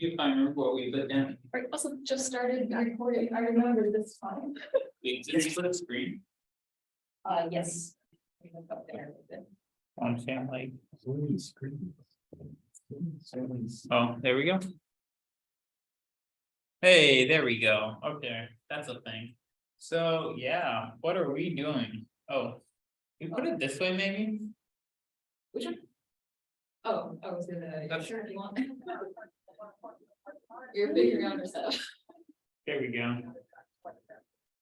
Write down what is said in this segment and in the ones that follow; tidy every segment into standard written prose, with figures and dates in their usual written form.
You can't remember what we put down. I also just started recording. I remember this time. Wait, did you split screen? Yes. We look up there with it. On family. Oh, there we go. Hey, there we go. Okay, that's a thing. So, yeah, what are we doing? Oh, you put it this way, maybe? Which one? Oh, I was gonna, That's- sure if you want. You're figuring out yourself. There we go.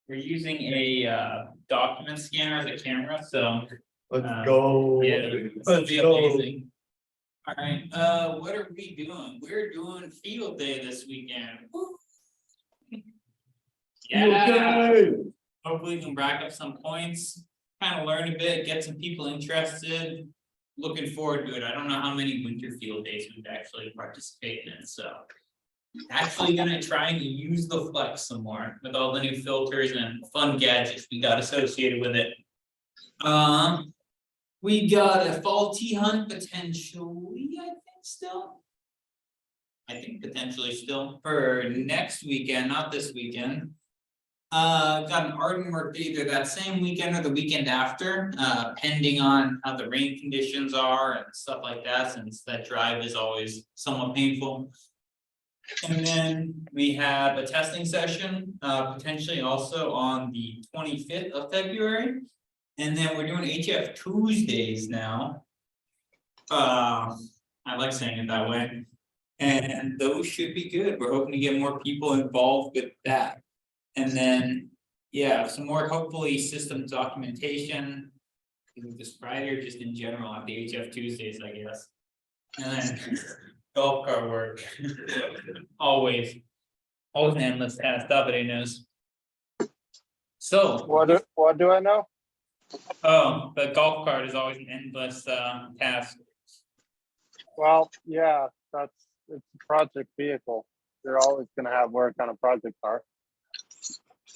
We're using a document scanner as a camera, so. Let's go. Yeah, this will be amazing. All right, what are we doing? We're doing field day this weekend. Woo. Yeah, Okay. hopefully we can rack up some points, kind of learn a bit, get some people interested. Looking forward to it. I don't know how many winter field days we've actually participated in, so. Actually gonna try and use the Flex some more with all the new filters and fun gadgets we got associated with it. We got a fall tea hunt potentially, I think still. I think potentially still for next weekend, not this weekend. Got an Arden work either that same weekend or the weekend after, pending on how the rain conditions are and stuff like that, since that drive is always somewhat painful. And then we have a testing session, potentially also on the 25th of February. And then we're doing HF Tuesdays now. I like saying it that way. And those should be good. We're hoping to get more people involved with that. And then, yeah, some more hopefully systems documentation. Either this Friday or just in general at the HF Tuesdays, I guess. And then golf cart work. Always an endless task, Davide knows. So. What do I know? Oh, the golf cart is always an endless task. Well, yeah, it's a project vehicle. You're always gonna have work on a project car.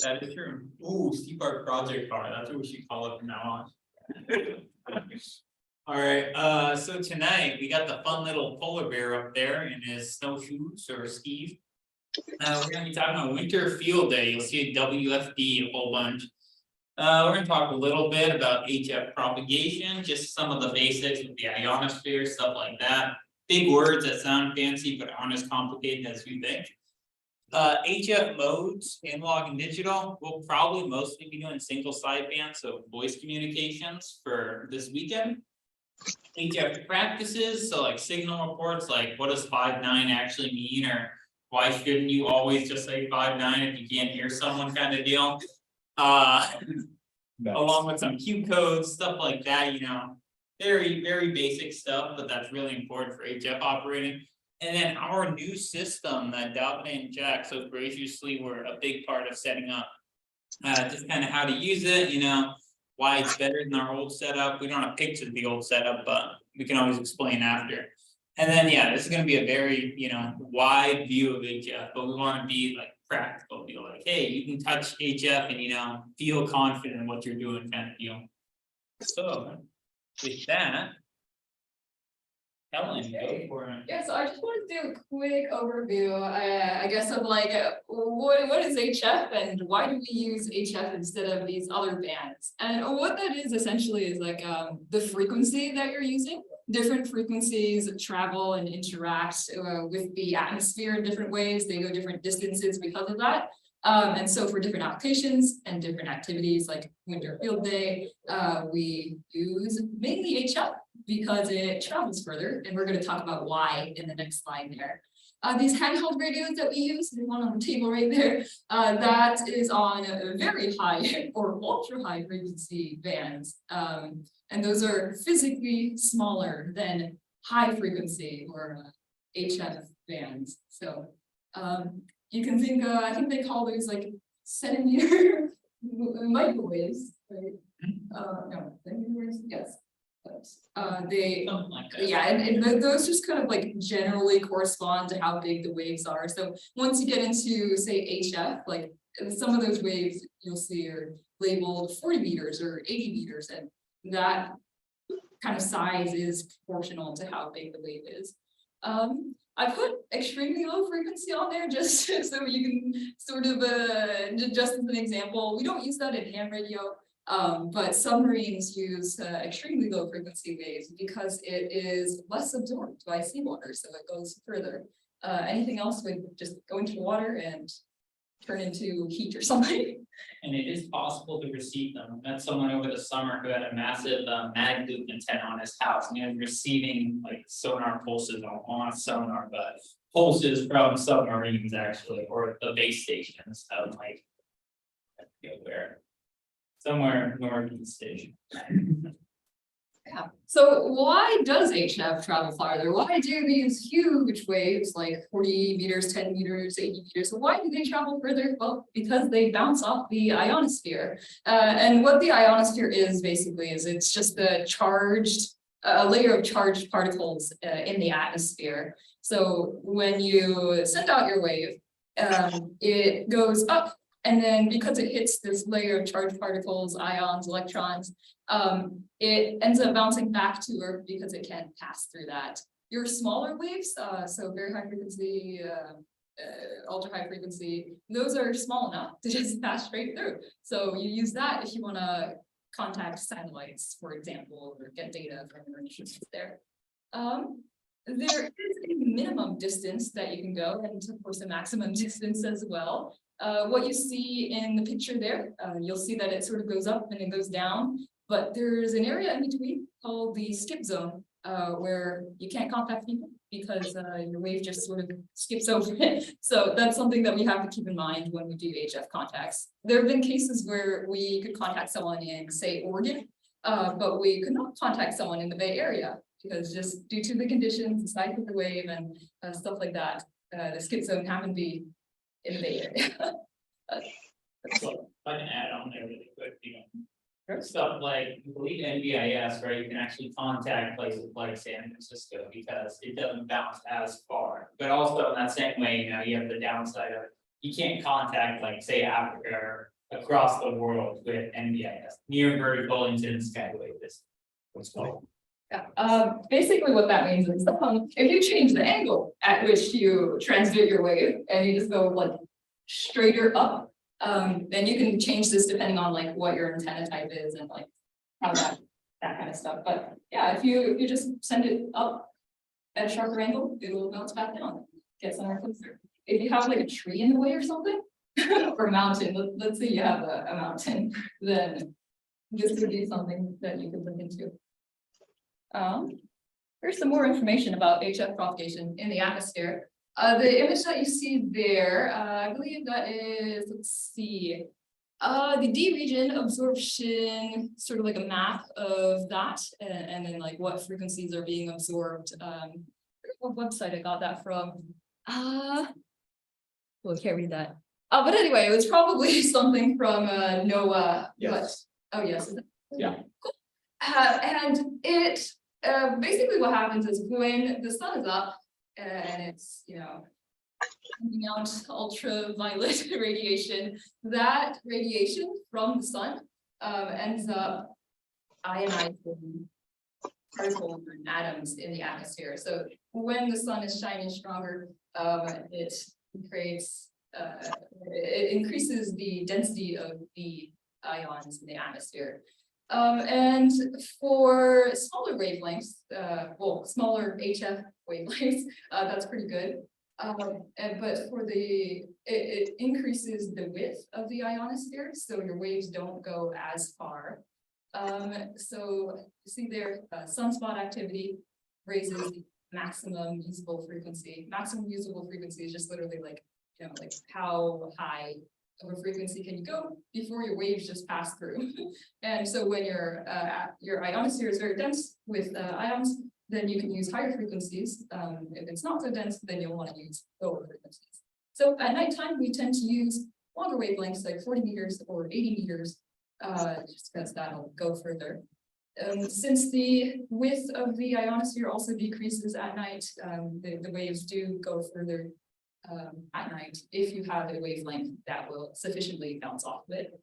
That is true. Ooh, CPARC project car, that's what we should call it from now on. Alright, so tonight we got the fun little polar bear up there in his snowshoes or skis. We're gonna be talking about winter field day. You'll see a WFD a whole bunch. We're gonna talk a little bit about HF propagation, just some of the basics with the ionosphere, stuff like that. Big words that sound fancy but aren't as complicated as you think. HF modes, analog and digital, we'll probably mostly be doing single sideband, so voice communications for this weekend. HF practices, so like signal reports, like what does 5.9 actually mean, or why shouldn't you always just say 5.9 if you can't hear someone kind of deal. Along with some Q codes, stuff like that, you know, very basic stuff, but that's really important for HF operating. And then our new system that Davide and Jack so graciously were a big part of setting up. Just kind of how to use it, you know, why it's better than our old setup. We don't have pictures of the old setup, but we can always explain after. And then, yeah, this is gonna be a very, you know, wide view of HF, but we want to be like practical, be like, hey, you can touch HF and, you know, feel confident in what you're doing kind of deal. So with that, Helen, go for it. Yeah, so I just wanted to do a quick overview, I guess of like, what is HF and why do we use HF instead of these other bands? And what that is essentially is like the frequency that you're using. Different frequencies travel and interact with the atmosphere in different ways. They go different distances because of that. And so for different applications and different activities like winter field day, we use mainly HF because it travels further, and we're going to talk about why in the next slide there. These handheld radios that we use, the one on the table right there, that is on a very high or ultra high frequency bands. And those are physically smaller than high frequency or HF bands. So you can think, I think they call those like centimeter microwaves, right? No, centimeters, yes. They, Something like that. yeah, and those just kind of like generally correspond to how big the waves are. So once you get into say HF, like some of those waves you'll see are labeled 40 meters or 80 meters, and that kind of size is proportional to how big the wave is. I put extremely low frequency on there just so you can sort of, just as an example, we don't use that in ham radio. But submarines use extremely low frequency waves because it is less absorbed by seawater, so it goes further. Anything else would just go into the water and turn into heat or something. And it is possible to receive them. I met someone over the summer who had a massive mag loop antenna on his house, and he was receiving like sonar pulses on a sonar, but pulses from submarines actually, or the base stations of like, I forget where. Somewhere north of the station. Yeah. So why does HF travel farther? Why do these huge waves like 40 meters, 10 meters, 80 meters? Why do they travel further? Well, because they bounce off the ionosphere. And what the ionosphere is basically is it's just a layer of charged particles in the atmosphere. So when you send out your wave, it goes up. And then because it hits this layer of charged particles, ions, electrons, it ends up bouncing back to Earth because it can't pass through that. Your smaller waves, so very high frequency, ultra high frequency, those are small enough to just pass straight through. So you use that if you want to contact satellites, for example, or get data from your instruments there. There is a minimum distance that you can go, and of course a maximum distance as well. What you see in the picture there, you'll see that it sort of goes up and it goes down, but there's an area in between called the skip zone, where you can't contact people because your wave just sort of skips over it. So that's something that we have to keep in mind when we do HF contacts. There have been cases where we could contact someone in, say, Oregon, but we could not contact someone in the Bay Area because just due to the conditions, the size of the wave and stuff like that, the skip zone happened to be in the Bay Area. So I can add on there really quick, stuff like, I believe NBIS, right, you can actually contact places like San Francisco because it doesn't bounce as far. But also in that same way, you have the downside of, you can't contact like, say, Africa or across the world with NBIS, near vertical incident skywave is what's called. Yeah, basically what that means is if you change the angle at which you transmit your wave and you just go like straighter up, then you can change this depending on like what your antenna type is and like how that kind of stuff. But yeah, if you just send it up at a sharper angle, it will bounce back down, get somewhere closer. If you have like a tree in the way or something, or a mountain, let's say you have a mountain, then this would be something that you could look into. Here's some more information about HF propagation in the atmosphere. The image that you see there, I believe that is, let's see, the D region absorption, sort of like a map of that, and then like what frequencies are being absorbed. What website I got that from? Well, I can't read that. But anyway, it was probably something from NOAA. Yes. But, oh yes. Yeah. Cool. And it basically what happens is when the sun is up and it's, sending out ultraviolet radiation, that radiation from the sun ends up ionizing particles and atoms in the atmosphere. So when the sun is shining stronger, it creates it increases the density of the ions in the atmosphere. And for smaller wavelengths, smaller HF wavelengths, that's pretty good. But for it increases the width of the ionosphere, so your waves don't go as far. So you see there, sunspot activity raises the maximum usable frequency. Maximum usable frequency is just literally like, like how high of a frequency can you go before your waves just pass through. And so when your ionosphere is very dense with ions, then you can use higher frequencies. If it's not so dense, then you'll want to use lower frequencies. So at nighttime, we tend to use longer wavelengths like 40 meters or 80 meters, just because that'll go further. Since the width of the ionosphere also decreases at night, the waves do go further at night if you have a wavelength that will sufficiently bounce off of it.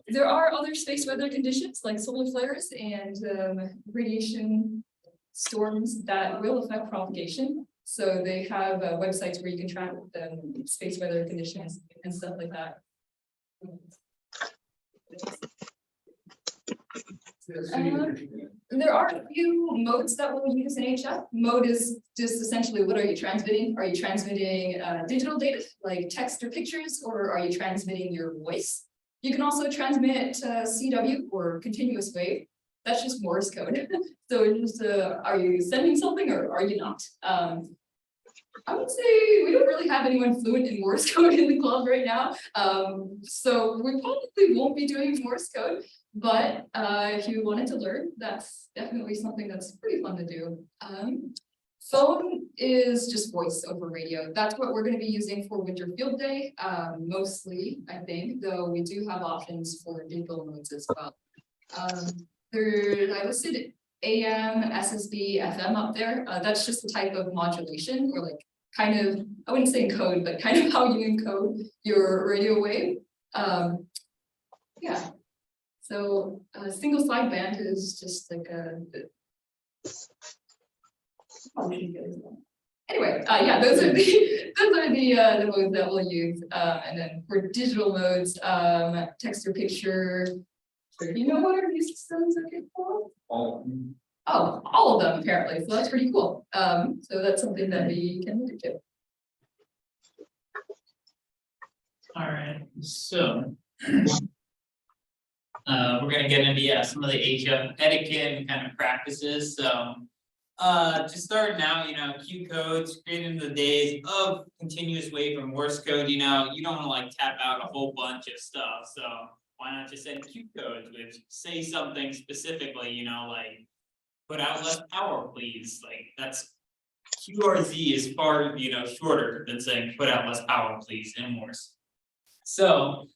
There are other space weather conditions like solar flares and radiation storms that will affect propagation. So they have websites where you can track space weather conditions and stuff like that. There are a few modes that will use in HF. Mode is just essentially what are you transmitting? Are you transmitting digital data like text or pictures, or are you transmitting your voice? You can also transmit CW or continuous wave. That's just Morse code. So it's just are you sending something or are you not? I would say we don't really have anyone fluent in Morse code in the club right now. So we probably won't be doing Morse code. But if you wanted to learn, that's definitely something that's pretty fun to do. Phone is just voice over radio. That's what we're going to be using for Winter Field Day, mostly, I think, though we do have options for digital modes as well. I listed AM, SSB, FM up there. That's just the type of modulation, or like kind of, I wouldn't say encode, but kind of how you encode your radio wave. Yeah. So a single sideband is just like a. Anyway, yeah, those are the modes that we'll use. And then for digital modes, text or picture. Do you know what our new systems are capable of? Oh, all of them apparently. So that's pretty cool. So that's something that we can look into. All right, so. We're gonna get into some of the HF etiquette and kind of practices. So to start now, Q codes created in the days of continuous wave or Morse code, you don't want to like tap out a whole bunch of stuff. So why not just send Q codes which say something specifically, like put out less power, please. Like that's QRZ is far, shorter than saying put out less power, please in Morse. So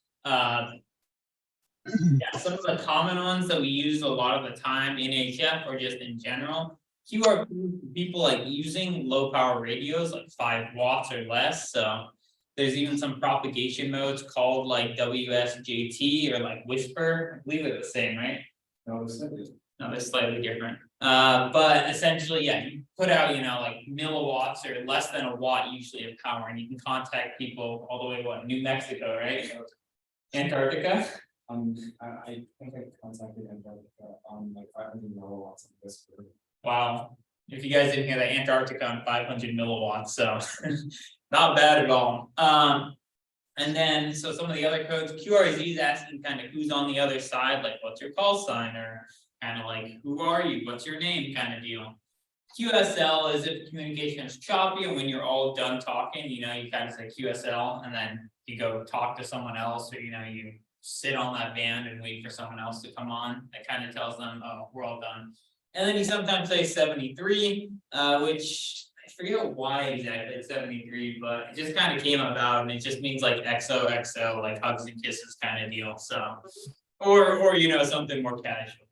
yeah, some of the common ones that we use a lot of the time in HF or just in general. QR people like using low power radios like 5 watts or less. So there's even some propagation modes called like WSJT or like Whisper. I believe they're the same, right? No, they're slightly different. But essentially, yeah, you put out, like milliwatts or less than a watt usually of power, and you can contact people all the way to New Mexico, right? Antarctica. I think I contacted Antarctica on like 500 milliwatts of Whisper. Wow. If you guys didn't hear that, Antarctica on 500 milliwatts, so not bad at all. And then so some of the other codes, QRZ is asking kind of who's on the other side, like what's your call sign, or kind of like who are you, what's your name kind of deal. QSL is if communication is choppy and when you're all done talking, you kind of say QSL and then you go talk to someone else, or you sit on that band and wait for someone else to come on. That kind of tells them, oh, we're all done. And then you sometimes say 73, which I forget why exactly it's 73, but it just kind of came about and it just means like XOXO, like hugs and kisses kind of deal. So, or something more casual,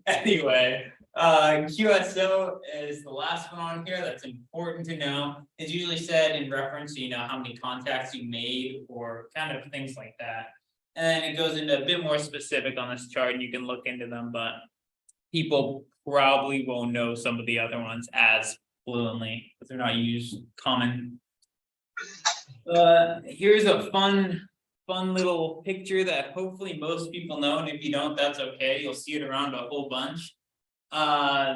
Anyway, QSO is the last one on here that's important to know. It's usually said in reference to how many contacts you made or kind of things like that. And then it goes into a bit more specific on this chart and you can look into them, but people probably won't know some of the other ones as fluently because they're not used common. Here's a fun little picture that hopefully most people know, and if you don't, that's okay. You'll see it around a whole bunch.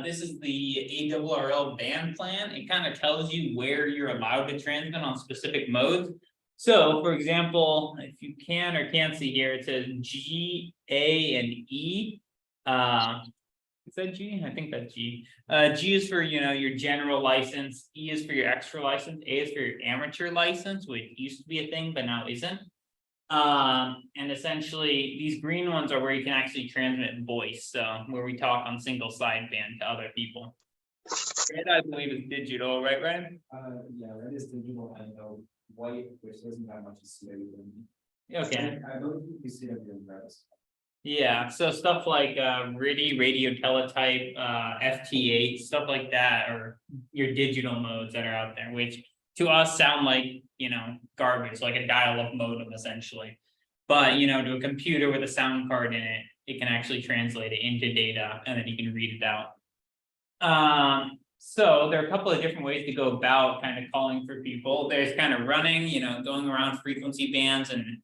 This is the ARRL band plan. It kind of tells you where you're allowed to transmit on specific modes. So for example, if you can or can't see here, it says G, A, and E. Is that G? I think that's G. G is for your general license, E is for your extra license, A is for your amateur license, which used to be a thing, but now isn't. And essentially these green ones are where you can actually transmit voice, so where we talk on single sideband to other people. Red, I believe is digital, right, Ryan? Yeah, red is digital and white, which doesn't have much to see everything. Okay. I don't think you see everything red. Yeah, so stuff like RIDI, radio teletype, FT8, stuff like that, or your digital modes that are out there, which to us sound like garbage, like a dial-up modem essentially. But to a computer with a sound card in it, it can actually translate it into data and then you can read it out. So there are a couple of different ways to go about kind of calling for people. There's kind of running, going around frequency bands and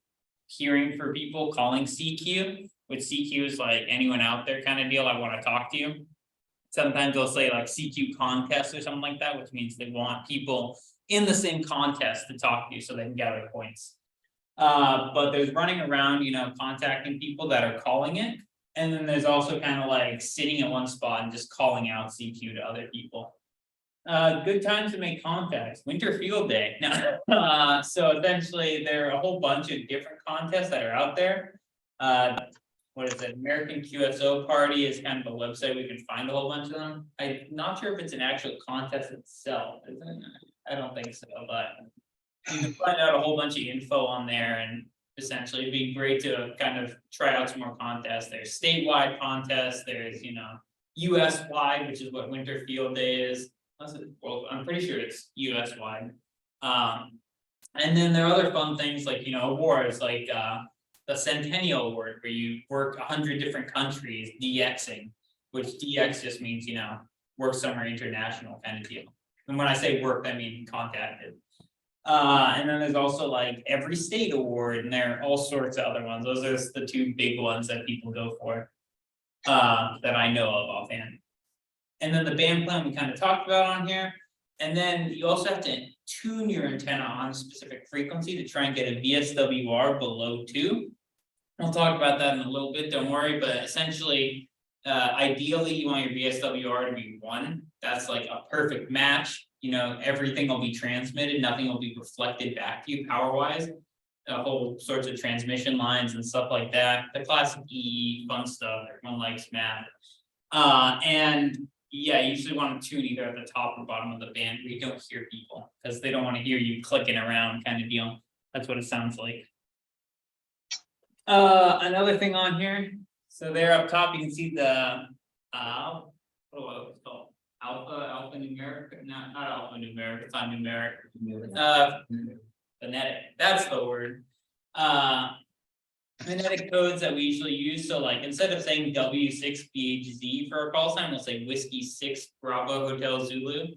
hearing for people, calling CQ, which CQ is like anyone out there kind of deal, I want to talk to you. Sometimes they'll say like CQ contest or something like that, which means they want people in the same contest to talk to you so they can gather points. But there's running around, contacting people that are calling it. And then there's also kind of like sitting at one spot and just calling out CQ to other people. Good time to make contacts, winter field day. So essentially there are a whole bunch of different contests that are out there. What is it? American QSO Party is kind of a website we can find a whole bunch of them. I'm not sure if it's an actual contest itself, isn't it? I don't think so, but you can find out a whole bunch of info on there, and essentially it'd be great to kind of try out some more contests. There's statewide contests, there's US wide, which is what Winter Field Day is. Well, I'm pretty sure it's US wide. And then there are other fun things like awards like the Centennial Award, where you work 100 different countries DXing, which DX just means work somewhere international kind of deal. And when I say work, I mean contacted. And then there's also like every state award, and there are all sorts of other ones. Those are the two big ones that people go for, that I know of offhand. And then the band plan we kind of talked about on here. And then you also have to tune your antenna on a specific frequency to try and get a VSWR below 2. We'll talk about that in a little bit, don't worry, but essentially, ideally you want your VSWR to be 1. That's like a perfect match. Everything will be transmitted, nothing will be reflected back to you power-wise. A whole sorts of transmission lines and stuff like that. The classic EE fun stuff, everyone likes math. And yeah, you usually want to tune either at the top or bottom of the band where you don't hear people, because they don't want to hear you clicking around kind of deal. That's what it sounds like. Another thing on here, so there up top you can see the what was it called? Alphanumeric, not alphanumeric, it's not numeric. Phonetic, that's the word. Phonetic codes that we usually use. So like instead of saying W6BHZ for our call sign, we'll say Whiskey 6 Bravo Hotel Zulu.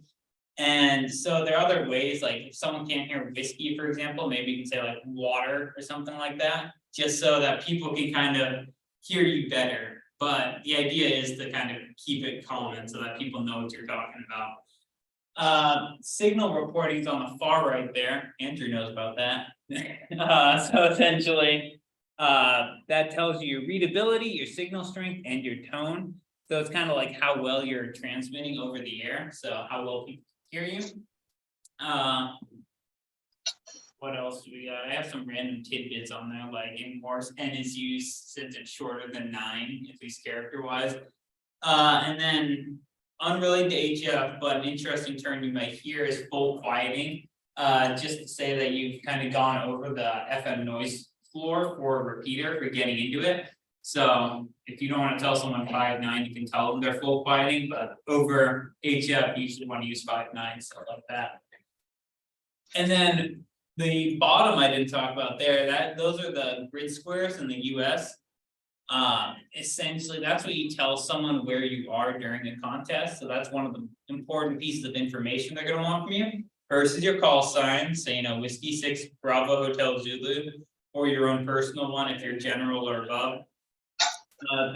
And so there are other ways, like if someone can't hear whiskey, for example, maybe you can say like water or something like that, just so that people can kind of hear you better. But the idea is to kind of keep it common so that people know what you're talking about. Signal reporting is on the far right there. Andrew knows about that. So essentially, that tells you your readability, your signal strength, and your tone. So it's kind of like how well you're transmitting over the air. So how well people hear you. What else do we got? I have some random tidbits on there, like in Morse, N is used since it's shorter than 9, at least character-wise. And then unrelated to HF, but an interesting term you might hear is full quieting. Just to say that you've kind of gone over the FM noise floor for a repeater for getting into it. So if you don't want to tell someone 5.9, you can tell them they're full quieting, but over HF, you usually want to use 5.9, stuff like that. And then the bottom I didn't talk about there, those are the grid squares in the US. Essentially, that's what you tell someone where you are during a contest. So that's one of the important pieces of information they're going to want from you. First is your call sign, so Whiskey 6 Bravo Hotel Zulu, or your own personal one if you're general or above.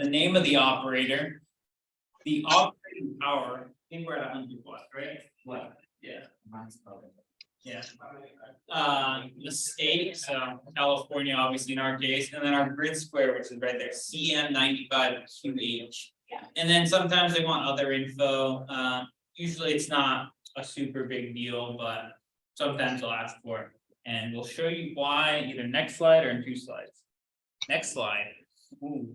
The name of the operator, the operating power. I think we're at 100 watts, right? What? Yeah. Yeah. The state, so California, obviously in our case, and then our grid square, which is right there, CM95QH. And then sometimes they want other info. Usually it's not a super big deal, but sometimes they'll ask for it. And we'll show you why either next slide or in 2 slides. Next slide. Ooh.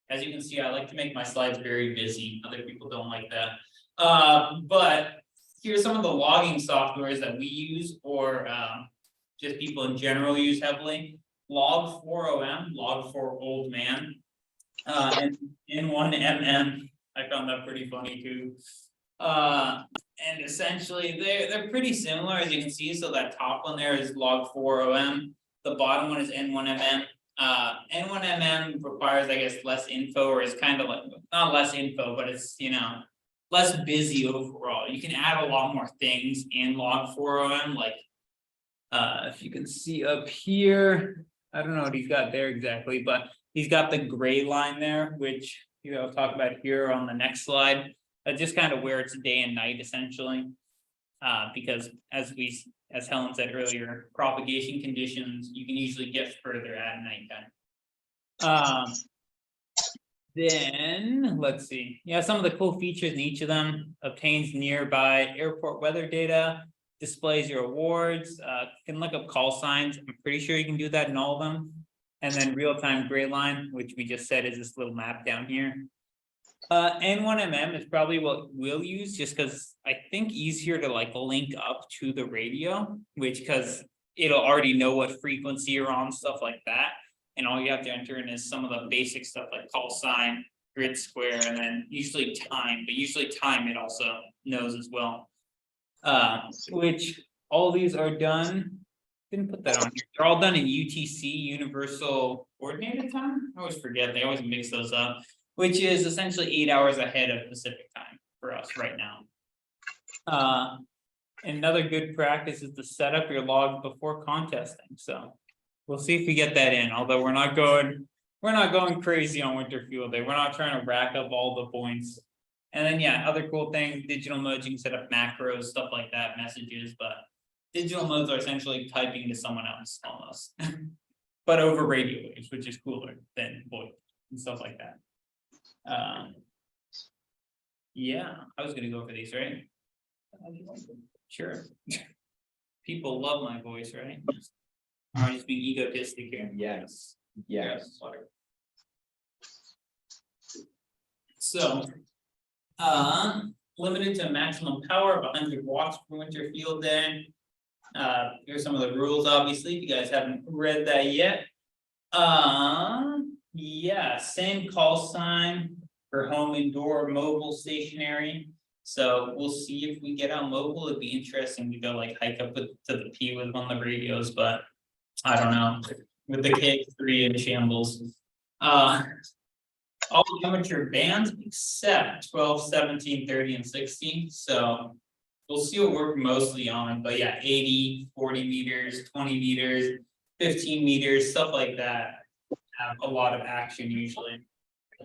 As you can see, I like to make my slides very busy. Other people don't like that. But here's some of the logging softwares that we use, or just people in general use heavily. Log4OM, Log4 Old Man, and N1MM. I found that pretty funny too. And essentially they're pretty similar, as you can see. So that top one there is Log4OM. The bottom one is N1MM. N1MM requires, I guess, less info, or is kind of like not less info, but it's less busy overall. You can add a lot more things in log 4OM, like. If you can see up here, I don't know what he's got there exactly, but he's got the gray line there, which, I'll talk about here on the next slide. Just kind of where it's day and night essentially. Because as Helen said earlier, propagation conditions, you can usually get further at nighttime. Then let's see. Yeah, some of the cool features in each of them: obtains nearby airport weather data, displays your awards, can look up call signs. I'm pretty sure you can do that in all of them. And then real-time gray line, which we just said is this little map down here. N1MM is probably what we'll use, just because I think easier to like link up to the radio, which because it'll already know what frequency you're on, stuff like that. And all you have to enter in is some of the basic stuff like call sign, grid square, and then usually time, but usually time it also knows as well. Which all these are done. Didn't put that on here. They're all done in UTC, Universal Coordinated Time. I always forget, they always mix those up, which is essentially 8 hours ahead of Pacific time for us right now. Another good practice is to set up your logs before contesting. So we'll see if we get that in, although we're not going crazy on winter field day. We're not trying to rack up all the points. And then, yeah, other cool things, digital modes, you can set up macros, stuff like that, messages, but digital modes are essentially typing to someone else almost. But over radio waves, which is cooler than VoIP and stuff like that. Yeah, I was gonna go for these, right? Sure. People love my voice, right? I'm just being egotistic here. Yes. So, limited to maximum power of 100 watts per winter field day. Here's some of the rules, obviously, if you guys haven't read that yet. Yeah, same call sign for home, indoor, mobile, stationary. So we'll see if we get out mobile. It'd be interesting to go like hike up to the P with one of the radios, but I don't know, with the KX3 in shambles. All amateur bands except 12, 17, 30, and 16. So we'll see what we're mostly on, but yeah, 80, 40 meters, 20 meters, 15 meters, stuff like that have a lot of action usually.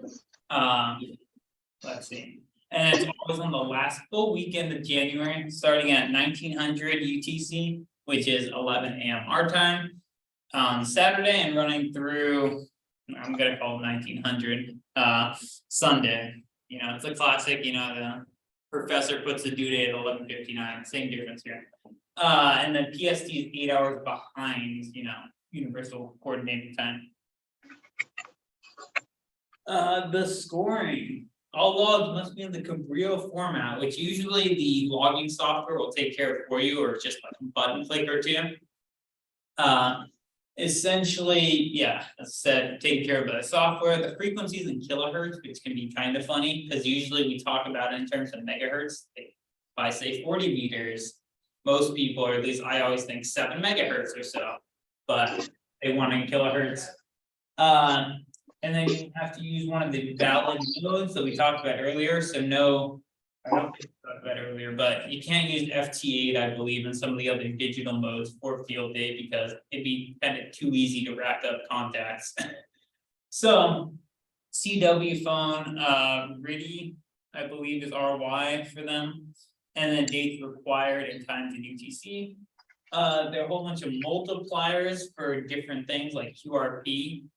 Let's see. And it's always on the last full weekend of January, starting at 1900 UTC, which is 11 a.m. our time, on Saturday and running through, I'm gonna call it 1900 Sunday. It's a classic, the professor puts the due date at 11:59, same difference here. And then PST is 8 hours behind, Universal Coordinated Time. The scoring. All logs must be in the Cabrillo format, which usually the logging software will take care of for you, or just like a button click or two. Essentially, yeah, as I said, taken care of by the software. The frequencies in kilohertz, which can be kind of funny, because usually we talk about it in terms of megahertz. If I say 40 meters, most people, or at least I always think 7 megahertz or so, but they want in kilohertz. And then you have to use one of the valid modes that we talked about earlier. So no, I don't think we talked about earlier, but you can't use FT8, I believe, in some of the other digital modes for field day because it'd be kind of too easy to rack up contacts. So CW phone, RIDI, I believe, is RY for them, and then dates required and times in UTC. There are a whole bunch of multipliers for different things like QRP.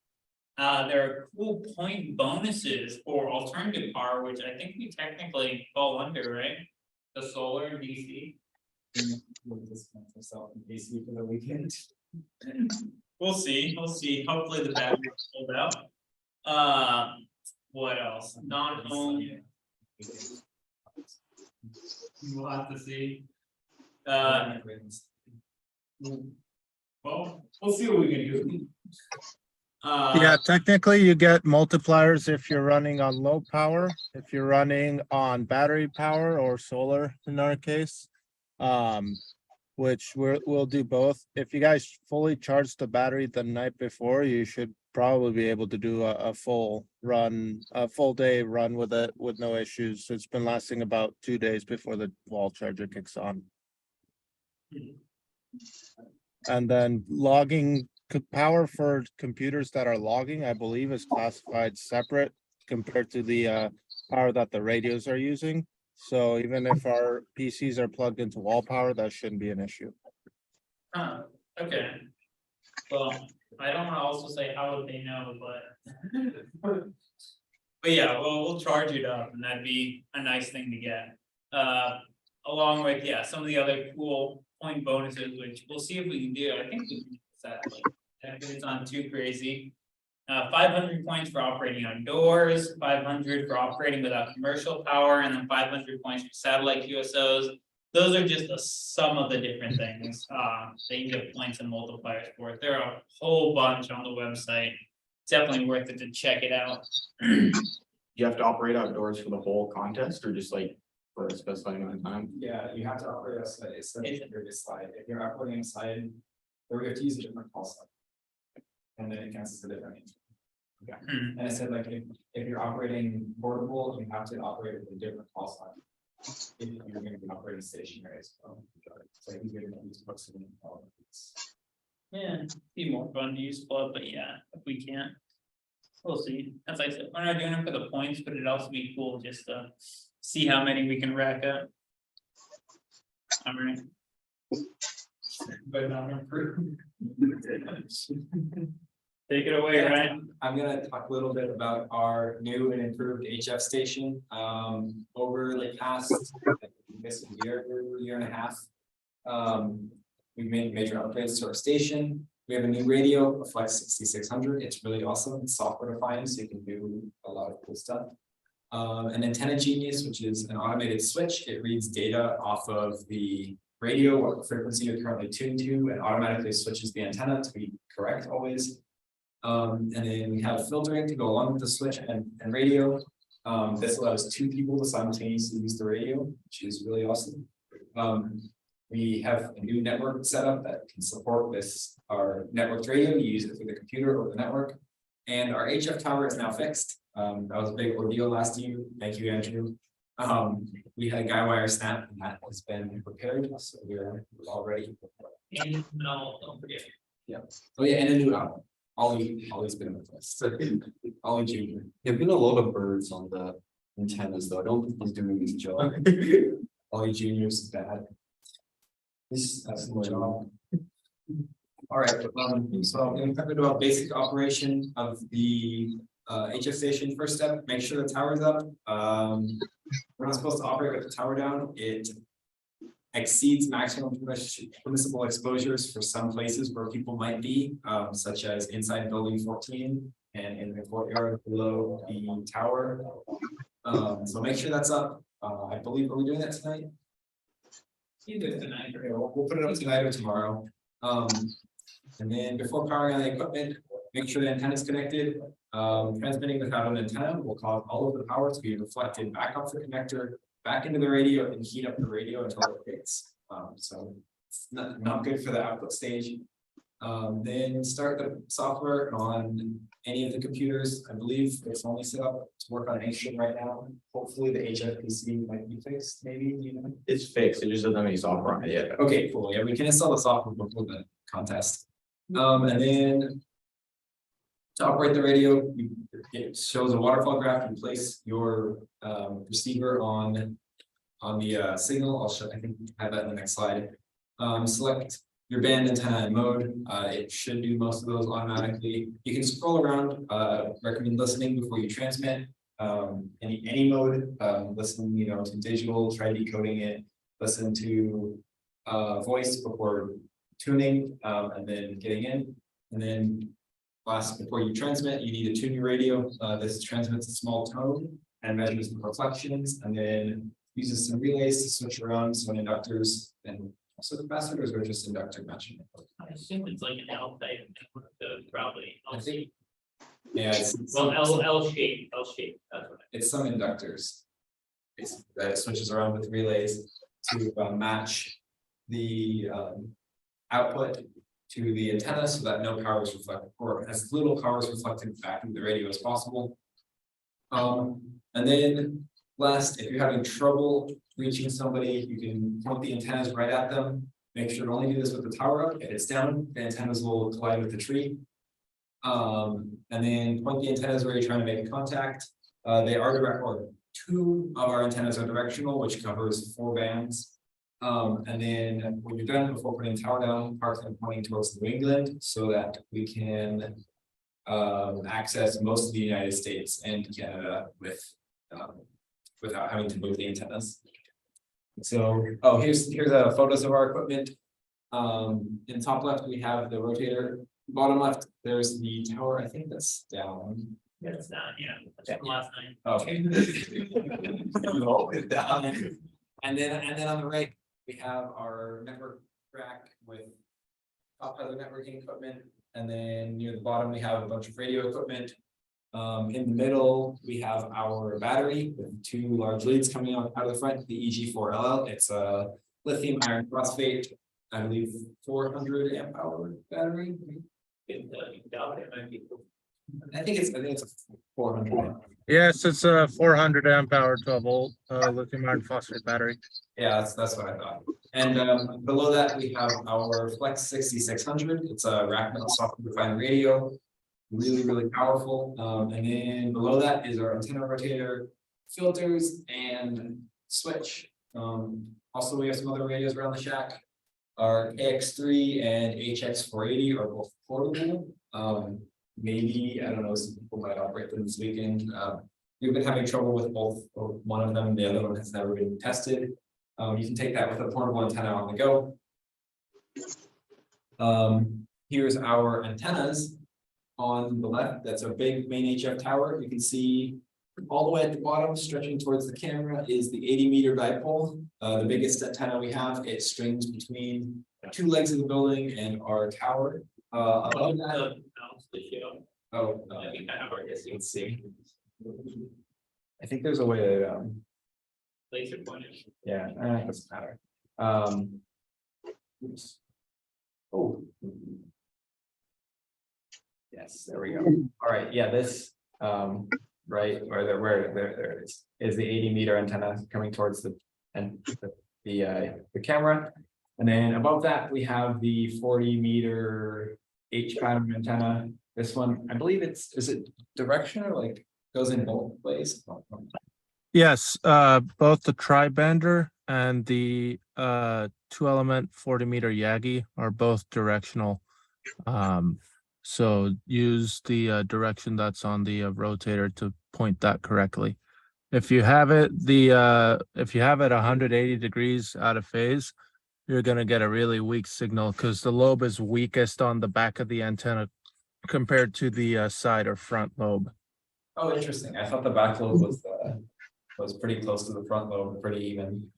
There are cool point bonuses for alternative power, which I think we technically fall under, right? The solar and DC. We'll discount ourselves in AC for the weekend. We'll see. Hopefully the battery is sold out. What else? Non-home. We'll have to see. Well, we'll see what we can do. Yeah, technically you get multipliers if you're running on low power, if you're running on battery power or solar in our case. Which we'll do both. If you guys fully charge the battery the night before, you should probably be able to do a full run, a full day run with it with no issues. It's been lasting about 2 days before the wall charger kicks on. And then logging power for computers that are logging, I believe, is classified separate compared to the power that the radios are using. So even if our PCs are plugged into wall power, that shouldn't be an issue. Okay. Well, I don't wanna also say how would they know, but. But yeah, well, we'll charge it up and that'd be a nice thing to get. Along with, yeah, some of the other cool point bonuses, which we'll see if we can do. I think we can set like, if it's not too crazy. 500 points for operating outdoors, 500 for operating without commercial power, and then 500 points for satellite QSOs. Those are just some of the different things. They can get points and multipliers for it. There are a whole bunch on the website. Definitely worth it to check it out. You have to operate outdoors for the whole contest or just like for a specified amount of time? Yeah, you have to operate outside, it's a previous slide, if you're operating inside, or you have to use a different call sign. And then it counts as a different. And I said like, if you're operating portable, you have to operate with a different call sign. If you're gonna be operating stationary as well. So you're gonna use books and all of these. Yeah, be more fun to use club, but yeah, if we can't. We'll see. As I said, we're not doing it for the points, but it'd also be cool just to see how many we can rack up. Alright. But not improve. Take it away, Yeah. Ryan. I'm gonna talk a little bit about our new and improved HF station. Over the past, this year and a half. We've made major upgrades to our station. We have a new radio, a Flex 6600. It's really awesome. It's software defined, so you can do a lot of cool stuff. An antenna genius, which is an automated switch. It reads data off of the radio, what frequency you're currently tuned to, and automatically switches the antenna to be correct always. And then we have filtering to go along with the switch and radio. This allows 2 people to simultaneously use the radio, which is really awesome. We have a new network setup that can support this, our networked radio. You use it through the computer or the network. And our HF tower is now fixed. That was a big ordeal last year. Thank you, Andrew. We had a guy wire snap and that has been repaired, so we're all ready. And no, don't forget. Oh yeah, and a new album. Ollie's been with us. Ollie Junior. There've been a lot of birds on the antennas though. I don't think he's doing his job. Ollie Junior's bad. That's the job. All right, so I'm gonna talk about basic operation of the HF station. First step, make sure the tower's up. We're not supposed to operate with the tower down. It exceeds maximum permissible exposures for some places where people might be, such as inside building 14 and in the courtyard below the tower. So make sure that's up. I believe, are we doing that tonight? Either tonight or. Okay, we'll put it up tonight or tomorrow. And then before powering on the equipment, make sure the antenna is connected. Transmitting without an antenna will cause all of the power to be reflected back off the connector, back into the radio, and heat up the radio until it breaks. So it's not good for the output stage. Then start the software on any of the computers. I believe it's only set up to work on Asian right now. Hopefully the HFPC might be fixed, maybe, you know. It's fixed. It just doesn't have any software on it yet. Okay, cool. Yeah, we can install the software before the contest. And then to operate the radio, it shows a waterfall graph. You place your receiver on the signal. I'll show. I think I have that in the next slide. Select your band antenna and mode. It should do most of those automatically. You can scroll around. Recommend listening before you transmit. Any mode. Listen, to digital. Try decoding it. Listen to voice before tuning, and then getting in. And then last, before you transmit, you need to tune your radio. This transmits a small tone and measures the reflections, and then uses some relays to switch around some inductors and also capacitors, or just inductor matching. I assume it's like an L type, probably. I think. Yeah, it's L shape, that's what. it's some inductors. That switches around with relays to match the output to the antenna so that no power is reflected, or as little power is reflected back into the radio as possible. And then last, if you're having trouble reaching somebody, you can point the antennas right at them. Make sure to only do this with the tower up. If it's down, the antennas will collide with the tree. And then point the antennas where you're trying to make a contact. They are direct, or 2 of our antennas are directional, which covers 4 bands. And then when you're done, before putting the tower down, park them pointing towards New England so that we can access most of the United States and Canada with without having to move the antennas. So, oh, here's photos of our equipment. In top left, we have the rotator. Bottom left, there's the tower. I think that's down. Yeah, it's down, yeah. That's from last night. Okay. And then on the right, we have our network rack with other networking equipment. And then near the bottom, we have a bunch of radio equipment. In the middle, we have our battery with 2 large leads coming out of the front, the EG4LL. It's a lithium iron phosphate, I believe 400 amp hour battery. I think it's a 400. Yes, it's a 400 amp hour 12 volt lithium iron phosphate battery. Yeah, that's what I thought. And below that, we have our Flex 6600. It's a rack mount software defined radio. Really powerful. And then below that is our antenna rotator, filters, and switch. Also, we have some other radios around the shack. Our AX3 and HX480 are both portable. Maybe, I don't know, some people might operate them this weekend. We've been having trouble with both, or one of them, the other one has never been tested. You can take that with a portable antenna on the go. Here's our antennas. On the left, that's a big main HF tower. You can see all the way at the bottom, stretching towards the camera, is the 80-meter dipole. The biggest antenna we have. It strings between 2 legs of the building and our tower. Above that, let's see. I think there's a way to Laser pointer. yeah, it doesn't matter. Oops. Oh. Yes, there we go. All right, yeah, this right where there it is the 80-meter antenna coming towards the camera. And then above that, we have the 40-meter H pattern antenna. This one, I believe is it directional, like goes in both ways? Yes, both the tri-bander and the 2-element 40-meter Yagi are both directional. So use the direction that's on the rotator to point that correctly. If you have it 180 degrees out of phase, you're gonna get a really weak signal because the lobe is weakest on the back of the antenna compared to the side or front lobe. Oh, interesting. I thought the back lobe was pretty close to the front lobe, pretty even.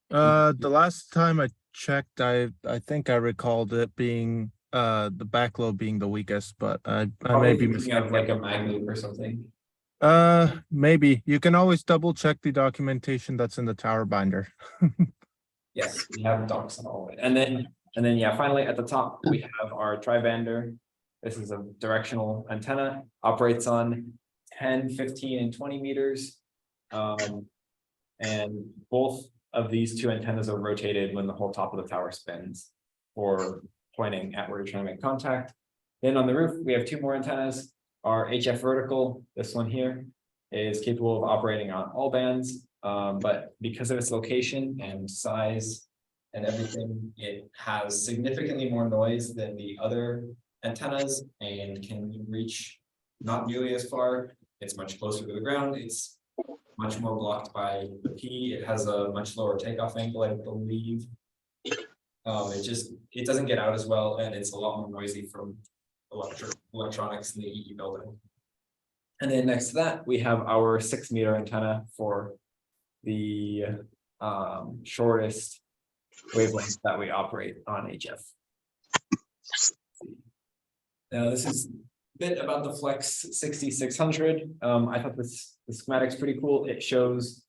The last time I checked, I think I recalled it being the back lobe being the weakest, but I may be thinking of like a mag loop or something. Maybe you can always double check the documentation that's in the tower binder. Yes, we have docs and all of it. And then yeah, finally at the top we have our tri-bander. This is a directional antenna, operates on 10, 15, and 20 meters. And both of these 2 antennas are rotated when the whole top of the tower spins, or pointing at where you're trying to make contact. Then on the roof, we have 2 more antennas. Our HF vertical, this one here, is capable of operating on all bands, but because of its location and size and everything, it has significantly more noise than the other antennas and can reach not nearly as far. It's much closer to the ground. It's much more blocked by the P. It has a much lower takeoff angle, I believe. It doesn't get out as well, and it's a lot more noisy from electronics in the EE building. And then next to that, we have our 6-meter antenna for the shortest wavelength that we operate on HF. Now this is a bit about the Flex 6600. I thought the schematic's pretty cool. It shows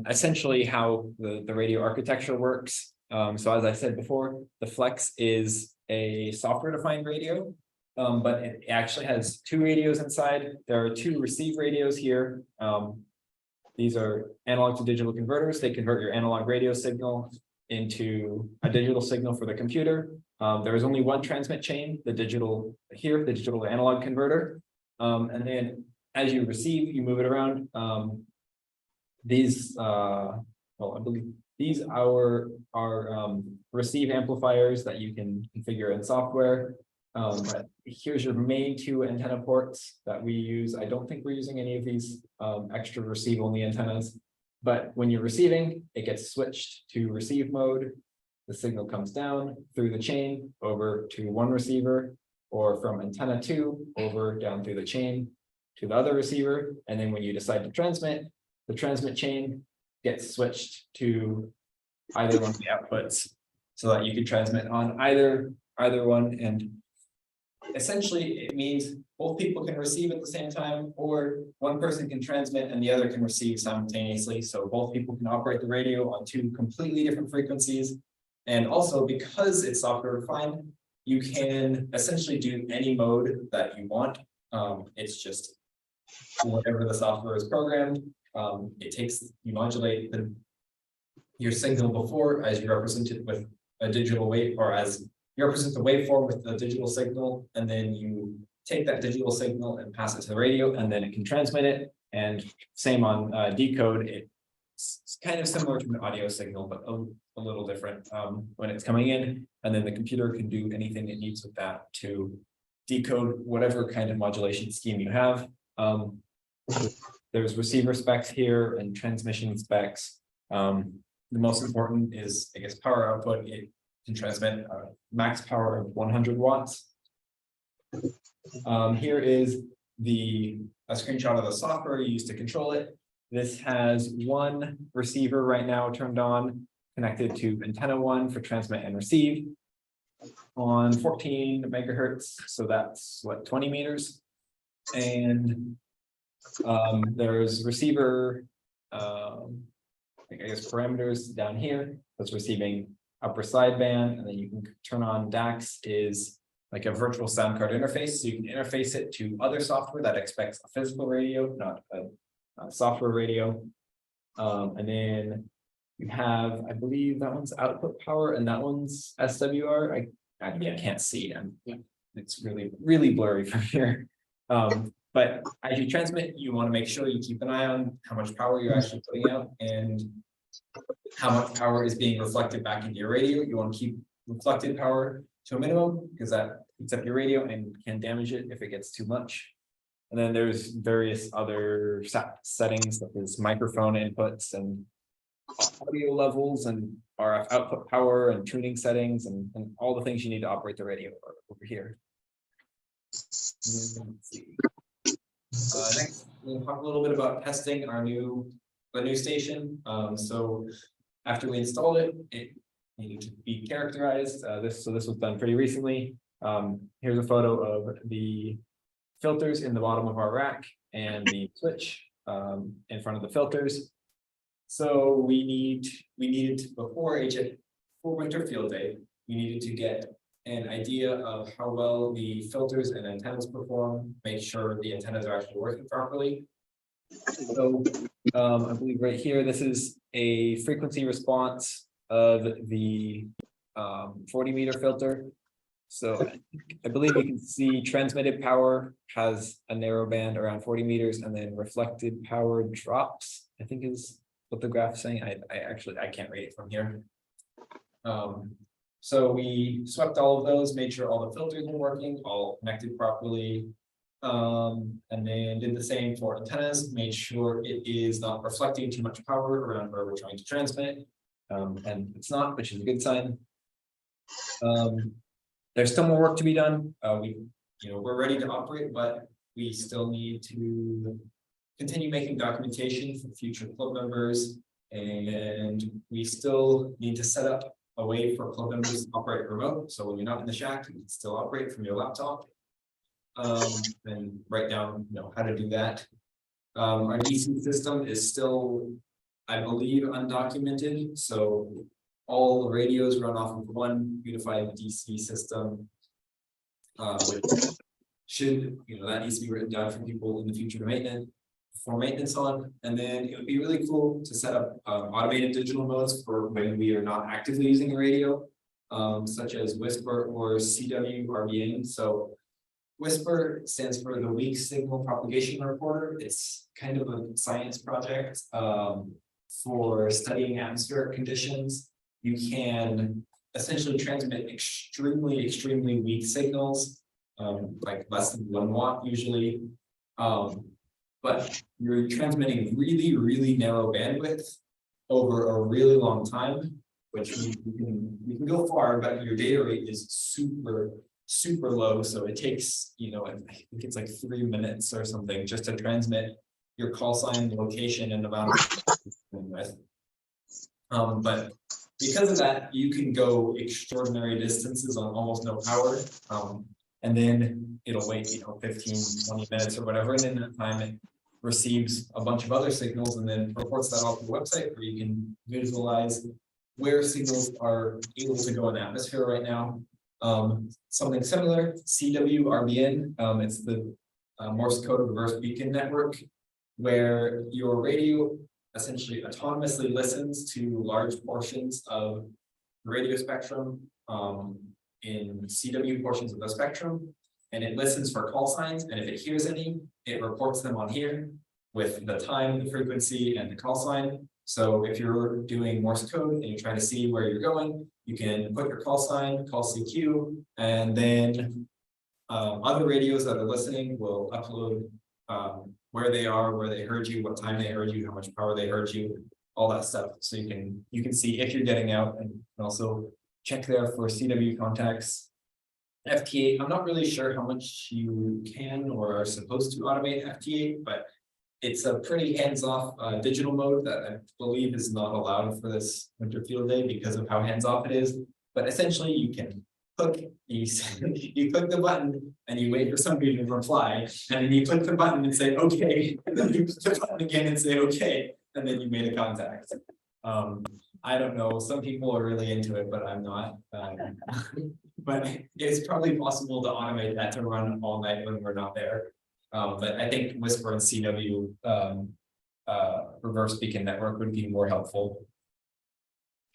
essentially how the radio architecture works. So as I said before, the Flex is a software-defined radio. But it actually has two radios inside. There are two receive radios here. These are analog to digital converters. They convert your analog radio signal into a digital signal for the computer. There is only one transmit chain, the digital here, the digital to analog converter. And then as you receive, you move it around. I believe these are receive amplifiers that you can configure in software. But here's your main two antenna ports that we use. I don't think we're using any of these extra receive only antennas. But when you're receiving, it gets switched to receive mode. The signal comes down through the chain over to one receiver, or from antenna 2 over down through the chain to the other receiver. And then when you decide to transmit, the transmit chain gets switched to either one of the outputs so that you can transmit on either one. And essentially it means both people can receive at the same time, or one person can transmit and the other can receive simultaneously. So both people can operate the radio on two completely different frequencies. And also because it's software defined, you can essentially do any mode that you want. It's just whatever the software is programmed. You modulate your signal before as you represent it with a digital wave, or as you represent the waveform with the digital signal, and then you take that digital signal and pass it to the radio, and then it can transmit it. And same on decode. It's kind of similar to an audio signal, but a little different when it's coming in, and then the computer can do anything it needs with that to decode whatever kind of modulation scheme you have. There's receiver specs here and transmission specs. The most important is, I guess, power output. It can transmit a max power of 100 watts. Here is a screenshot of the software used to control it. This has one receiver right now turned on, connected to antenna 1 for transmit and receive on 14 megahertz. So that's what, 20 meters. And there's receiver, I guess parameters down here. That's receiving upper sideband, and then you can turn on DAX is like a virtual sound card interface. So you can interface it to other software that expects a physical radio, not a software radio. And then you have, I believe that one's output power and that one's SWR. I can't see. It's really blurry from here. But as you transmit, you want to make sure you keep an eye on how much power you're actually putting out and how much power is being reflected back into your radio. You want to keep reflected power to a minimum because that heats up your radio and can damage it if it gets too much. And then there's various other settings such as microphone inputs and audio levels and RF output power and tuning settings and all the things you need to operate the radio over here. Let's see. Next, we'll talk a little bit about testing the new station. So after we installed it, it needed to be characterized. This was done pretty recently. Here's a photo of the filters in the bottom of our rack and the switch in front of the filters. So we needed before winter field day, we needed to get an idea of how well the filters and antennas perform, make sure the antennas are actually working properly. So I believe right here, this is a frequency response of the 40-meter filter. So I believe you can see transmitted power has a narrow band around 40 meters, and then reflected power drops, I think is what the graph is saying. I can't read it from here. So we swept all of those, made sure all the filters were working, all connected properly. And then did the same for antennas, made sure it is not reflecting too much power around where we're trying to transmit. And it's not, which is a good sign. There's still more work to be done. We're ready to operate, but we still need to continue making documentation for future club members. And we still need to set up a way for club members to operate remote. So when you're not in the shack, you can still operate from your laptop. And write down, how to do that. Our DC system is still, I believe, undocumented. So all the radios run off of one unified DC system. Which should, that needs to be written down for people in the future for maintenance on, and then it would be really cool to set up automated digital modes for when we are not actively using a radio, such as Whisper or CWRBN. So Whisper stands for the Weak Signal Propagation Recorder. It's kind of a science project for studying atmospheric conditions. You can essentially transmit extremely weak signals, like less than 1 watt usually. But you're transmitting really narrow bandwidth over a really long time, which you can go far, but your data rate is super low. So it takes, I think it's like 3 minutes or something just to transmit your call sign, location, and amount of but because of that, you can go extraordinary distances on almost no power. And then it'll wait, 15-20 minutes or whatever, and in that time it receives a bunch of other signals and then reports that off to the website where you can visualize where signals are able to go in the atmosphere right now. Something similar, CWRBN, it's the Morse code reverse beacon network, where your radio essentially autonomously listens to large portions of the radio spectrum in CW portions of the spectrum, and it listens for call signs, and if it hears any, it reports them on here with the time, the frequency, and the call sign. So if you're doing Morse code and you're trying to see where you're going, you can put your call sign, call CQ, and then other radios that are listening will upload where they are, where they heard you, what time they heard you, how much power they heard you, all that stuff. So you can see if you're getting out, and also check there for CW contacts. FT8, I'm not really sure how much you can or are supposed to automate FT8, but it's a pretty hands-off digital mode that I believe is not allowed for this winter field day because of how hands-off it is. But essentially you can click, you click the button and you wait for somebody to reply, and then you click the button and say, okay, and then you click the button again and say, okay, and then you made a contact. I don't know, some people are really into it, but I'm not. But it's probably possible to automate that to run all night when we're not there. But I think Whisper and CW reverse beacon network would be more helpful.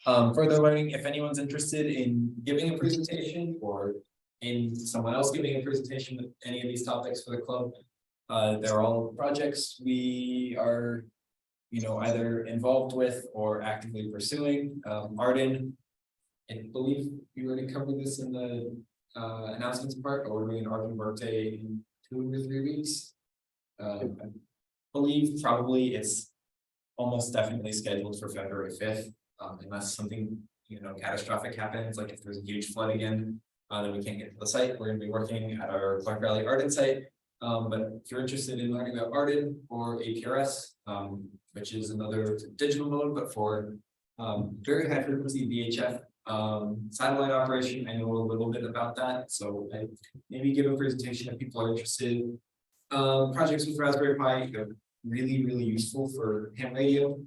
Further learning, if anyone's interested in giving a presentation or in someone else giving a presentation with any of these topics for the club, they're all projects we are either involved with or actively pursuing. Arden, I believe you already covered this in the announcements part, or we're doing an Arden birthday in 2 or 3 weeks. I believe probably it's almost definitely scheduled for February 5th, unless something catastrophic happens, like if there's a huge flood again, then we can't get to the site. We're going to be working at our Clark Valley Arden site. But if you're interested in learning about Arden or APRS, which is another digital mode, but for very high frequency VHF satellite operation, I know a little bit about that. So I maybe give a presentation if people are interested. Projects with Raspberry Pi, really useful for ham radio.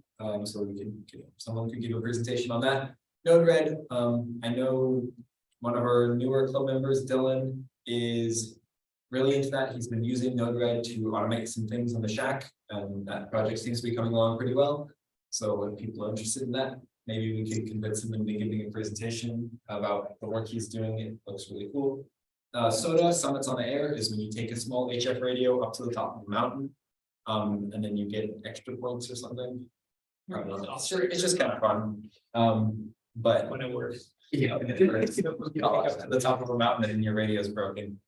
So we can, someone could give a presentation on that. Node-RED, I know one of our newer club members, Dylan, is really into that. He's been using Node-RED to automate some things in the shack, and that project seems to be coming along pretty well. So if people are interested in that, maybe we can convince him into giving a presentation about the work he's doing. It looks really cool. SOTA, Summits on the Air, is when you take a small HF radio up to the top of a mountain, and then you get extra points or something. It's just kind of fun. But when it works, at the top of a mountain and your radio is broken.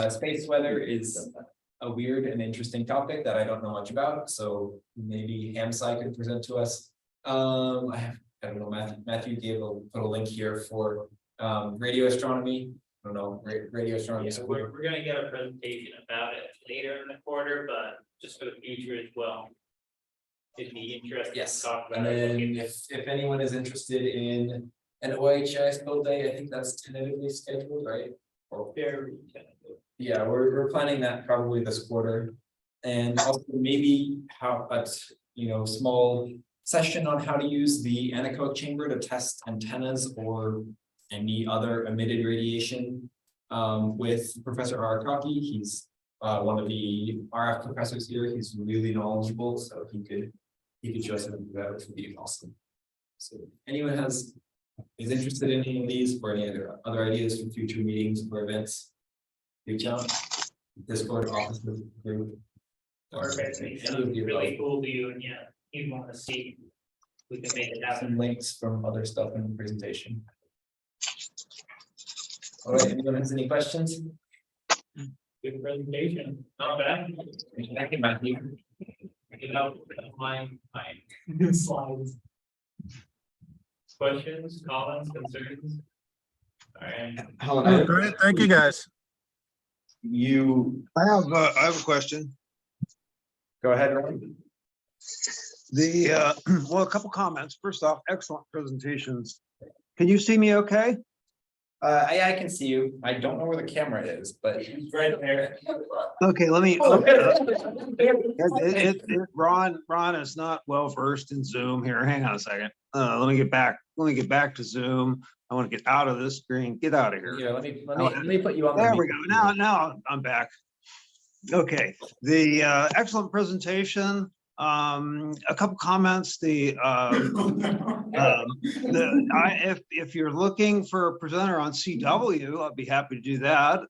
Space weather is a weird and interesting topic that I don't know much about, so maybe Hamsai could present to us. I don't know, Matthew put a link here for radio astronomy. I don't know, radio astronomy. Yeah, we're gonna get a presentation about it later in the quarter, but just for the future as well. It'd be interesting to talk about And it. then if anyone is interested in an OHS build day, I think that's tentatively scheduled, right? Or Very tentative. yeah, we're planning that probably this quarter. And also maybe how, but small session on how to use the anechoic chamber to test antennas or any other emitted radiation. With Professor Arakaki, he's one of the RF professors here. He's really knowledgeable, so he could show us how to do that, which would be awesome. So if anyone is interested in any of these or any other ideas for future meetings or events, reach out. Discord office group. Or if it's really cool to you and yeah, you want to see, we can make it happen. Some links from other stuff in the presentation. All right, anyone has any questions? Good presentation, not bad. Thank you, Matthew. You know, my slides. Questions, comments, concerns? All right. Helen, Great, thank you, guys. you I have a question. go ahead, Ryan. Well, a couple comments. First off, excellent presentations. Can you see me okay? I can see you. I don't know where the camera is, but It's right there. Okay, let me. Oh. Ron is not well versed in Zoom here. Hang on a second. Let me get back. Let me get back to Zoom. I want to get out of this screen. Get out of here. Here, let me put you on. There we go. Now I'm back. Okay, the excellent presentation. A couple comments. If you're looking for a presenter on CW, I'd be happy to do that.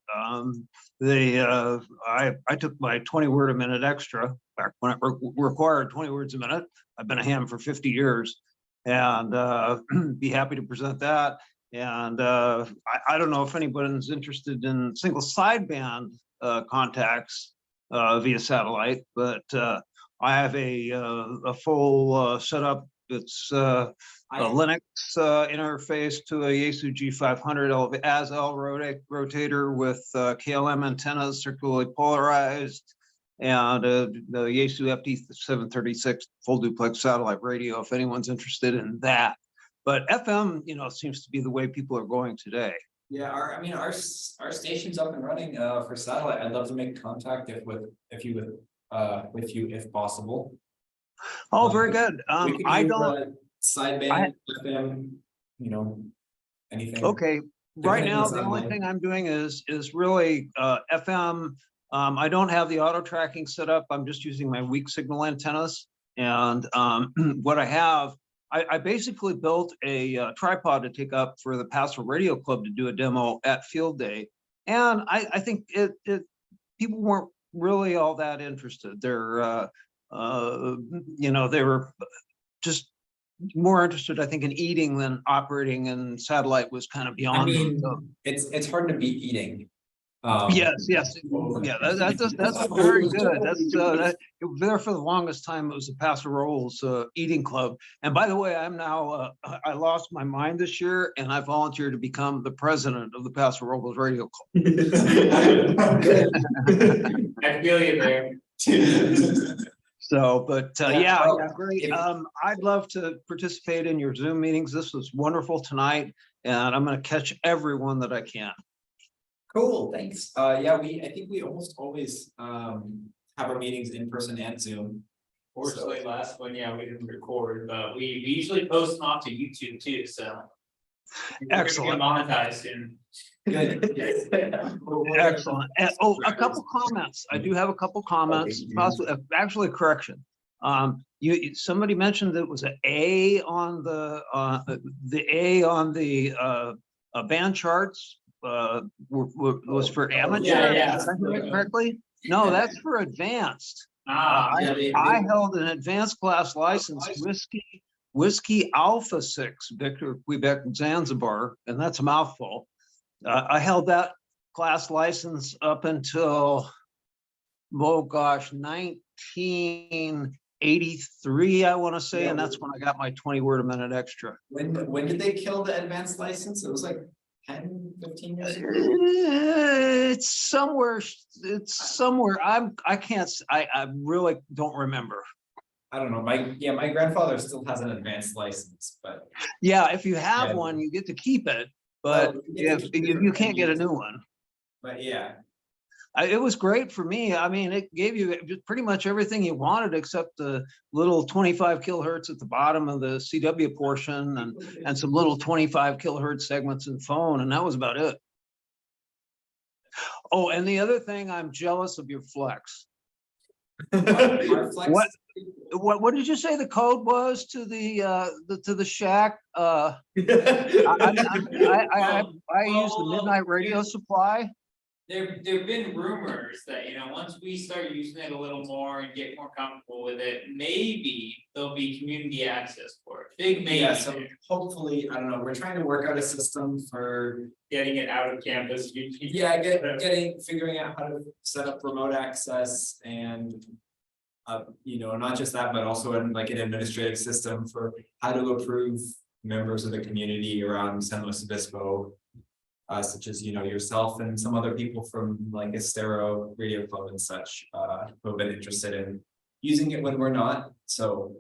I took my 20 word a minute extra back when it required 20 words a minute. I've been a ham for 50 years and be happy to present that. And I don't know if anybody's interested in single sideband contacts via satellite, but I have a full setup. It's a Linux interface to a Yaesu G500 ASL rotator with KLM antennas, circularly polarized, and the Yaesu FT736 full duplex satellite radio, if anyone's interested in that. But FM, seems to be the way people are going today. Yeah, our station's up and running for satellite. I'd love to make contact with you if possible. Oh, very good. We could I use, don't. sideband FM, anything. Okay, right Depending now, what's the only online. thing I'm doing is really FM. I don't have the auto tracking set up. I'm just using my weak signal antennas. And what I have, I basically built a tripod to take up for the Pastoral Radio Club to do a demo at Field Day. And I think people weren't really all that interested. They're, they were just more interested, I think, in eating than operating, and satellite was kind of beyond. It's hard to beat eating. Yes, yeah, that's very good. It was there for the longest time. It was the Paso Robles eating club. And by the way, I'm now I lost my mind this year, and I volunteered to become the president of the Paso Robles Radio Club. I feel you there. So, but Yeah, well, great. I'd love to participate in your Zoom meetings. This was wonderful tonight, and I'm going to catch everyone that I can. Cool, thanks. I think we almost always have our meetings in person and Zoom. Fortunately, last one, yeah, we didn't record, but we usually post them off to YouTube too, so. Excellent. We're gonna get monetized soon. Good. Excellent. And, a couple comments. I do have a couple comments, possibly, actually a correction. Somebody mentioned that it was an A on the band charts was for amateur. Yeah. Did I hear it correctly? No, that's for advanced. I held an advanced class license, whiskey Alpha 6, Victor Quebec Zanzibar, and that's a mouthful. I held that class license up until, 1983, I want to say, Yeah. and that's when I got my 20 word a minute extra. When did they kill the advanced license? It was like 10, 15 years ago. It's somewhere. I really don't remember. I don't know. My grandfather still has an advanced license, but Yeah, if you have Yeah. one, you get to keep it, but Well, you get to if keep it you for can't get a 10 new years. one. yeah. It was great for me. I mean, it gave you just pretty much everything you wanted except the little 25 kilohertz at the bottom of the CW portion and some little 25 kilohertz segments in phone, and that was about it. Oh, and the other thing, I'm jealous of your flex. Our flex- What did you say the code was to the shack? I use the midnight radio supply. There've been rumors that, once we start using it a little more and get more comfortable with it, maybe there'll be community access for it. Big maybe. Yeah, so hopefully, I don't know, we're trying to work out a system for, Getting it out of campus. yeah, figuring out how to set up remote access and. Not just that, but also in like an administrative system for how to approve members of the community around San Luis Obispo. Such as, yourself and some other people from like Estero Radio Club and such, who have been interested in using it when we're not, so.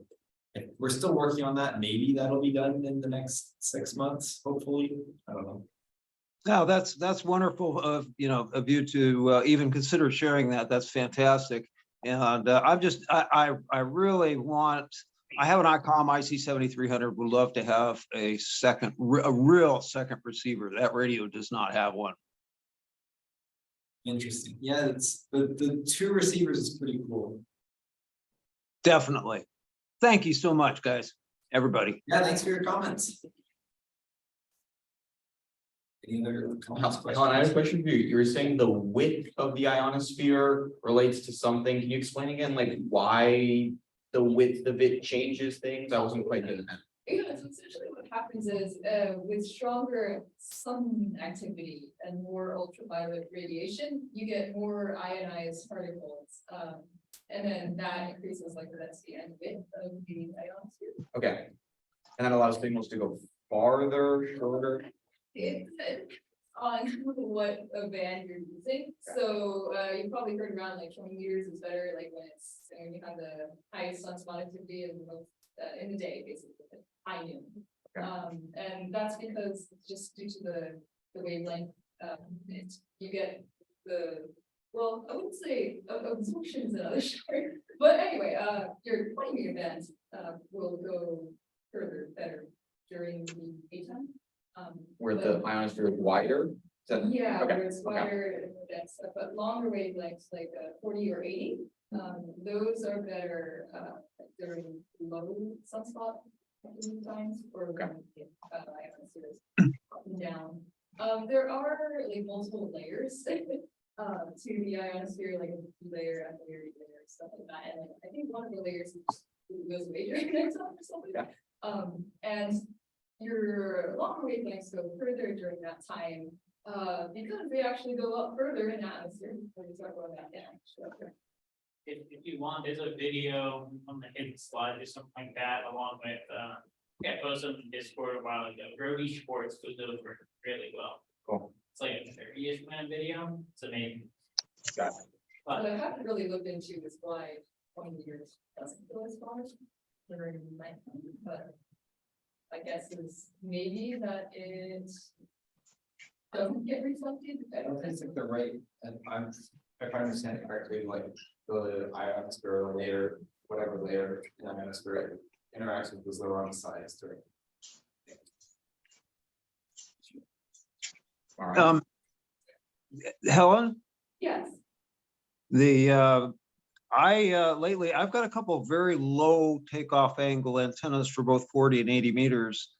We're still working on that, maybe that'll be done in the next 6 months, hopefully, I don't know. No, that's wonderful of you to even consider sharing that. That's fantastic. And I really want, I have an ICOM IC7300, would love to have a real second receiver. That radio does not have one. Interesting, yeah, it's the 2 receivers is pretty cool. Definitely. Thank you so much, guys, everybody. Yeah, thanks for your comments. Any other comments, Colin, I have a questions? question for you. You were saying the width of the ionosphere relates to something. Can you explain again, like why the width of it changes things? I wasn't quite getting that. Yeah, so essentially what happens is, with stronger sun activity and more ultraviolet radiation, you get more ionized particles. And then that increases like the density and width of the ionosphere. Okay. And that allows signals to go farther, shorter. It depends on what a band you're using. So, you've probably heard around like 20 meters is better, like when you have the highest sunspot activity in the most, in the day, basically, high noon. Okay. And that's because just due to the wavelength, you get well, I wouldn't say absorption is another story, but anyway, your 20 meter bands, will go better during the daytime. Where but- the ionosphere is wider? Is that- Yeah, okay, where it's okay. wider and more dense, but longer wavelengths like 40 or 80, those are better during low sunspot times or when ionosphere is up and down. There are like multiple layers to the ionosphere, like a layer, stuff like that. And I think one of the layers goes away during nighttime or something. Yeah. And your longer wavelengths go further during that time, because they actually go up further in atmosphere. When you talk about that, yeah. If you want, there's a video on the hidden slide or something like that, along with, I posted on Discord a while ago. Roby Schwartz goes over really well. Cool. It's like a 30-ish minute video. It's amazing. Got it. But I haven't really looked into this why 20 years doesn't go as far during nighttime, but I guess it's maybe that it doesn't get reflected. I don't think it's like the right, and if I understand it correctly, like the ionosphere layer, whatever layer in the ionosphere interacts with this lower on the sides during. All right. Helen, Yes. lately I've got a couple of very low takeoff angle antennas for both 40 and 80 meters.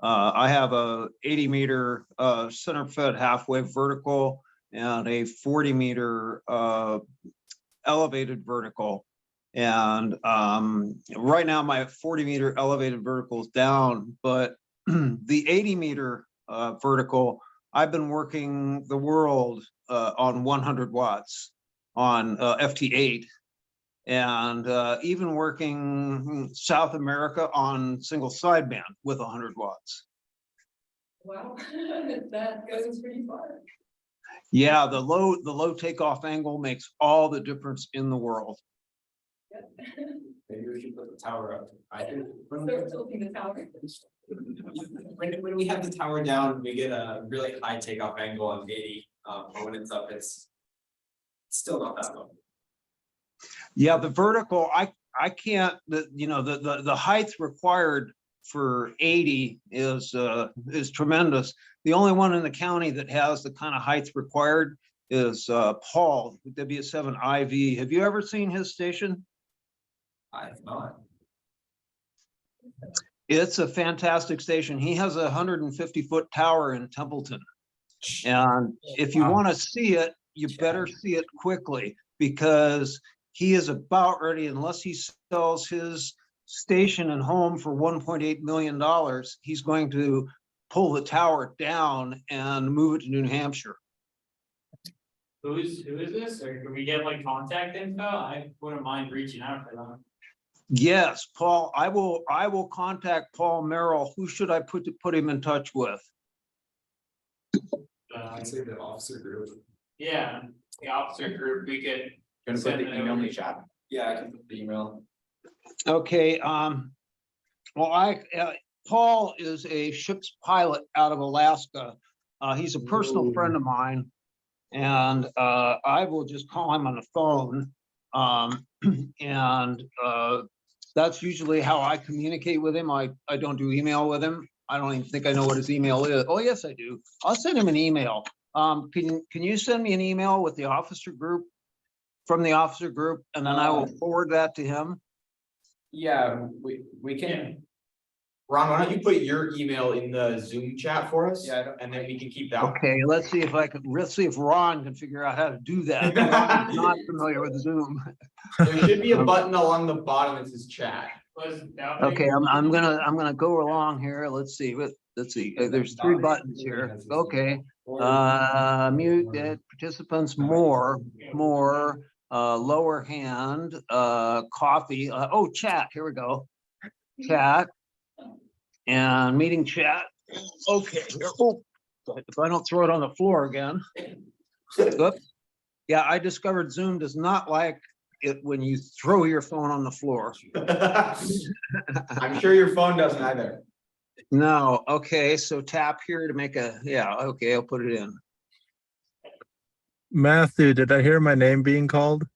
I have a 80 meter center fed half wave vertical and a 40 meter elevated vertical. And right now my 40 meter elevated vertical is down, but the 80 meter vertical, I've been working the world on 100 watts on FT8 and even working South America on single sideband with 100 watts. Wow, that goes pretty far. Yeah, the low takeoff angle makes all the difference in the world. Maybe we should put the tower up. I think So tilting the tower. when we have the tower down, we get a really high takeoff angle on 80. But when it's up, it's Still not that low. Yeah, the vertical, I can't, the height required for 80 is tremendous. The only one in the county that has the kind of height required is Paul, W7 IV. Have you ever seen his station? I've not. It's a fantastic station. He has a 150-foot tower in Templeton. And if you Wow. want to see it, you better see it quickly, because he is about ready, unless he sells his station and home for $1.8 million, he's going to pull the tower down and move it to New Hampshire. Who is this, or can we get like contact info? I wouldn't mind reaching out for them. Yes, Paul, I will contact Paul Merrill. Who should I put him in touch with? I'd say the officer group. Yeah, the officer group, we could, Gonna put the email in the chat. Yeah, I can put the email. Okay, well, Paul is a ship's pilot out of Alaska. He's a personal friend of mine, and I will just call him on the phone. And that's usually how I communicate with him. I don't do email with him. I don't even think I know what his email is. Oh, yes, I do. I'll send him an email. Can you send me an email with the officer group, from the officer group, and then I will forward that to him? Yeah, we can, Ron, why don't you put your email in the Zoom chat for us? Yeah, And then we can keep that. Okay, let's see if Ron can figure out how to do that. Ron is not familiar with Zoom. There should be a button along the bottom that says chat. Okay, I'm gonna go along here. Let's see, there's 3 buttons here. Okay, mute participants, more, lower hand, coffee, oh, chat, here we go. Chat. And meeting chat. Okay, here, oh, if I don't throw it on the floor again. Oops. Yeah, I discovered Zoom does not like it when you throw your phone on the floor. I'm sure your phone doesn't either. No, okay, so tap here to make yeah, okay, I'll put it in. Matthew, did I hear my name being called?